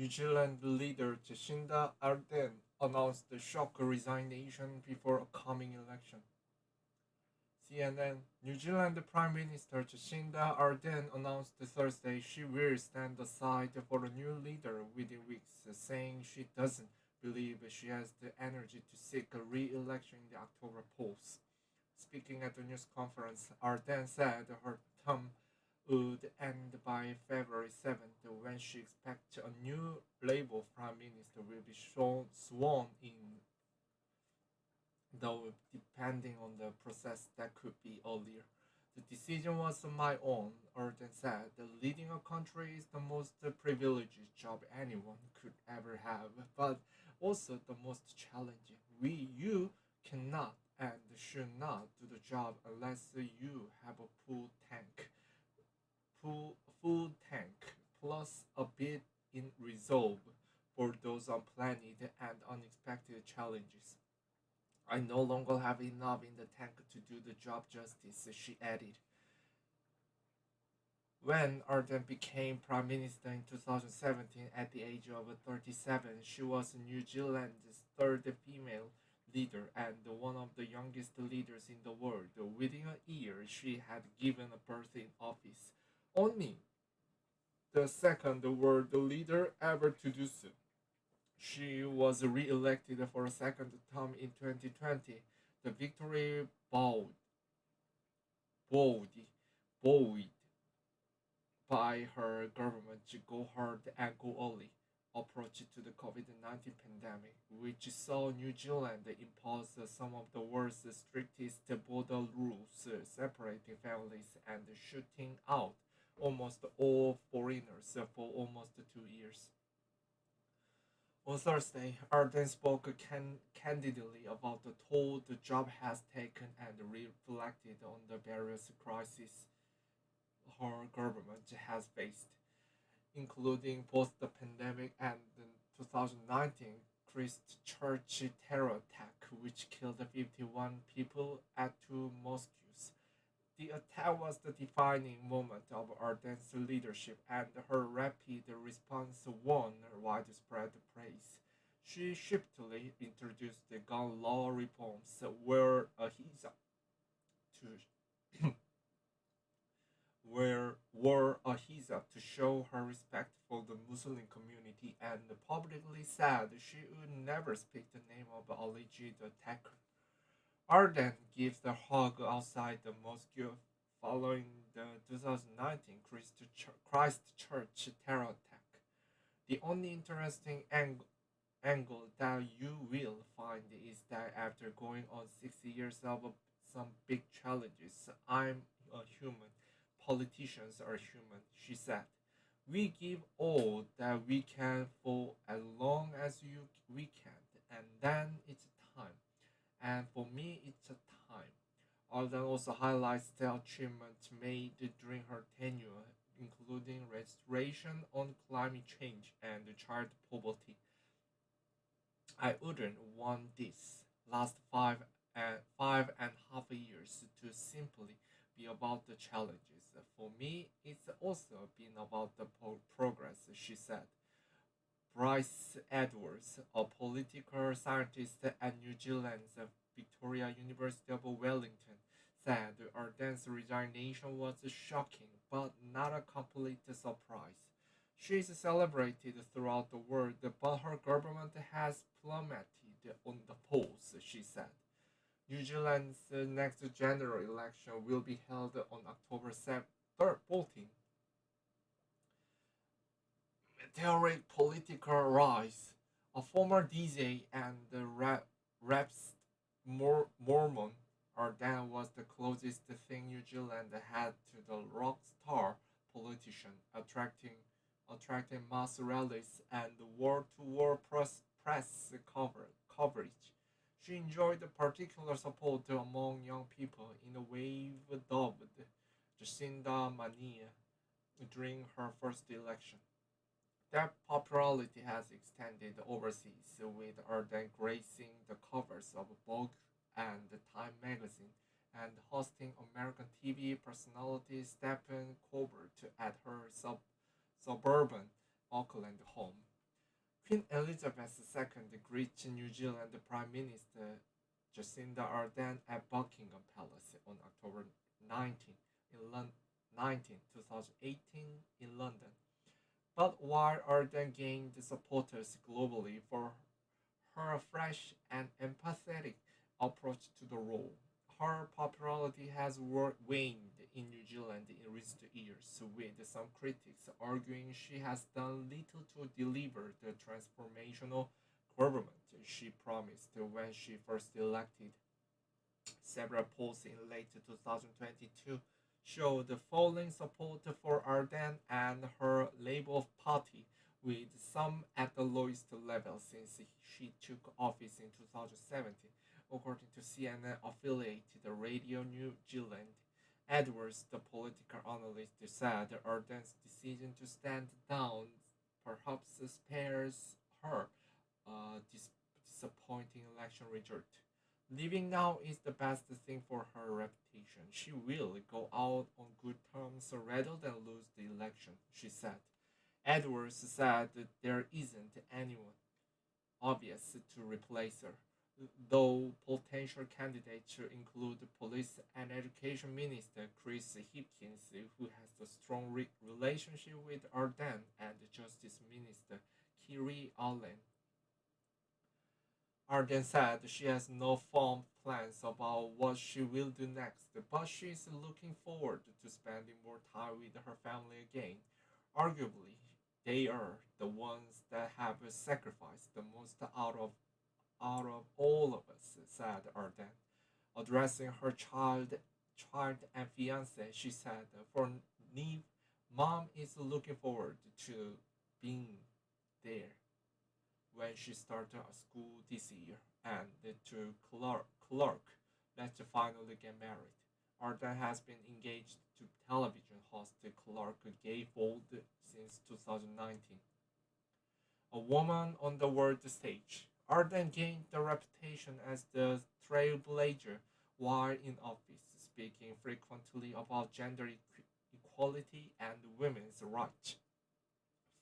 New Zealand leader Jacinda Ardern announced the shock resignation before a coming election. CNN New Zealand Prime Minister Jacinda Ardern announced Thursday she will stand aside for a new leader within weeks, saying she doesn't believe she has the energy to seek a re-election in the October polls. Speaking at the news conference, Ardern said her term would end by February 7th when she expects a new Labour Prime Minister will be sworn in, though depending on the process that could be earlier. The decision was my own, Ardern said. Leading a country is the most privileged job anyone could ever have, but also the most challenging. You cannot and should not do the job unless you have a full tank, plus a bit in reserve for those unplanned and unexpected challenges. I no longer have enough in the tank to do the job justice, she added. When Ardern became Prime Minister in 2017 at the age of 37, she was New Zealand's third female leader and one of the youngest leaders in the world. Within a year, she had given birth in office, only the second world leader ever to do so. She was re-elected for a second term in 2020. The victory bowed, bowed by her government to go hard and go early approach to the COVID-19 pandemic, which saw New Zealand impose some of the world's strictest border rules, separating families and shutting out almost all foreigners for almost 2 years. On Thursday, Ardern spoke candidly about the toll the job has taken and reflected on the various crises her government has faced, including both the pandemic and the 2019 Christchurch terror attack, which killed 51 people at two mosques. The attack was the defining moment of Ardern's leadership, and her rapid response won widespread praise. She swiftly introduced the gun law reforms, where a hijab to wore a hijab to show her respect for the Muslim community, and publicly said she would never speak the name of alleged attacker. Ardern gives the hug outside the mosque following the 2019 Christchurch terror attack. The only interesting angle that you will find is that after going on 6 years of some big challenges, I'm a human. Politicians are human, she said. We give all that we can for as long as we can, and then it's time. And for me, it's a time. Alden also highlights the achievements made during her tenure, including restoration on climate change and child poverty. I wouldn't want this last 5.5 years to simply be about the challenges. For me, it's also been about the progress, she said. Bryce Edwards, a political scientist at New Zealand's Victoria University of Wellington, said Ardern's resignation was shocking but not a complete surprise. She is celebrated throughout the world, but her government has plummeted on the polls, she said. New Zealand's next January election will be held on October 14th. Meteoric political rise. A former DJ and rap's Mormon Ardern was the closest thing New Zealand had to the rock star politician, attracting mass rallies and wall-to-wall coverage. She enjoyed particular support among young people in a wave dubbed Jacinda Mania during her first election. That popularity has extended overseas, with Ardern gracing the covers of Vogue and Time magazine and hosting American TV personality Stephen Colbert at her suburban Auckland home. Queen Elizabeth II greeted New Zealand Prime Minister Jacinda Ardern at Buckingham Palace on October 19 in London, 2018 in London. But while Ardern gained supporters globally for her fresh and empathetic approach to the role, her popularity has waned in New Zealand in recent years, with some critics arguing she has done little to deliver the transformational government she promised when she first elected. Several polls in late 2022 showed falling support for Ardern and her Labour Party, with some at the lowest level since she took office in 2017, according to CNN affiliated Radio New Zealand. Edwards, the political analyst, said Ardern's decision to stand down perhaps spares her a disappointing election result. Leaving now is the best thing for her reputation. She will go out on good terms rather than lose the election, she said. Edwards said that there isn't anyone obvious to replace her, though potential candidates include Police and Education Minister Chris Hipkins, who has a strong relationship with Ardern, and Justice Minister Kiri Allen. Arden said she has no firm plans about what she will do next, but she is looking forward to spending more time with her family again. Arguably, they are the ones that have sacrificed the most out of all of us, said Arden. Addressing her child and fiance, she said, "For Neve, Mom is looking forward to being there when she started school this year, and to Clark, let's finally get married." Arden has been engaged to television host Clark Gayfold since 2019. A woman on the world stage, Arden gained the reputation as the trailblazer while in office, speaking frequently about gender equality and women's rights.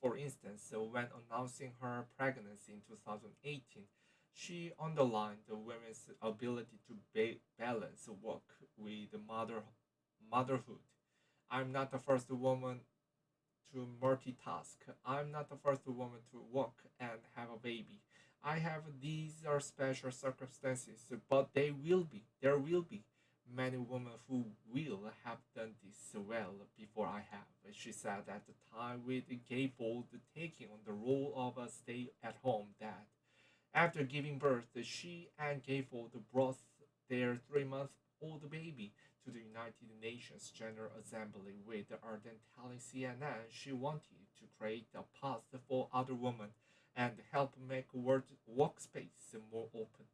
For instance, when announcing her pregnancy in 2018, she underlined the women's ability to balance work with motherhood. "I'm not the first woman to multitask. I'm not the first woman to work and have a baby. I have these are special circumstances, but there will be many women who will have done this well before I have," she said at the time, with Gayfold taking on the role of a stay at home dad. After giving birth, she and Gayfold brought their 3 month old baby to the United Nations General Assembly, with Arden telling CNN she wanted to create a path for other women and help make workspace more open.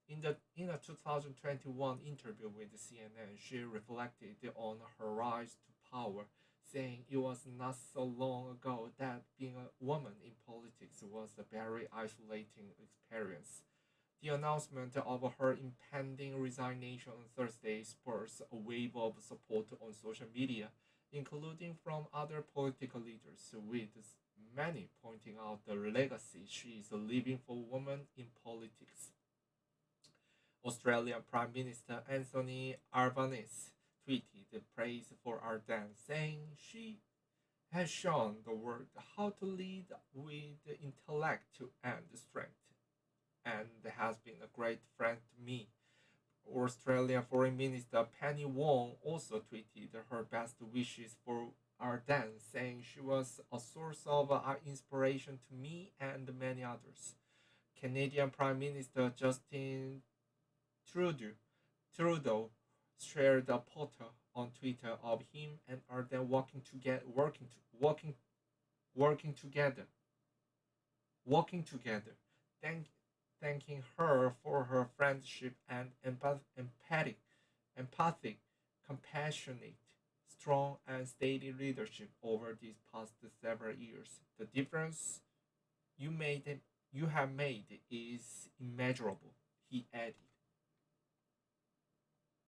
In a 2021 interview with CNN, she reflected on her rise to power, saying it was not so long ago that being a woman in politics was a very isolating experience. The announcement of her impending resignation on Thursday spurs a wave of support on social media, including from other political leaders, with many pointing out the legacy she is leaving for women in politics. Australian Prime Minister Anthony Albanese tweeted praise for Ardern, saying she has shown the world how to lead with intellect and strength, and has been a great friend to me. Australian Foreign Minister Penny Wong also tweeted her best wishes for Ardern, saying she was a source of inspiration to me and many others. Canadian Prime Minister Justin Trudeau shared a photo on Twitter of him and Ardern working together, thank, thanking her for her friendship and empathic, compassionate, strong, and steady leadership over these past several years. The difference you made you have made is immeasurable, he added.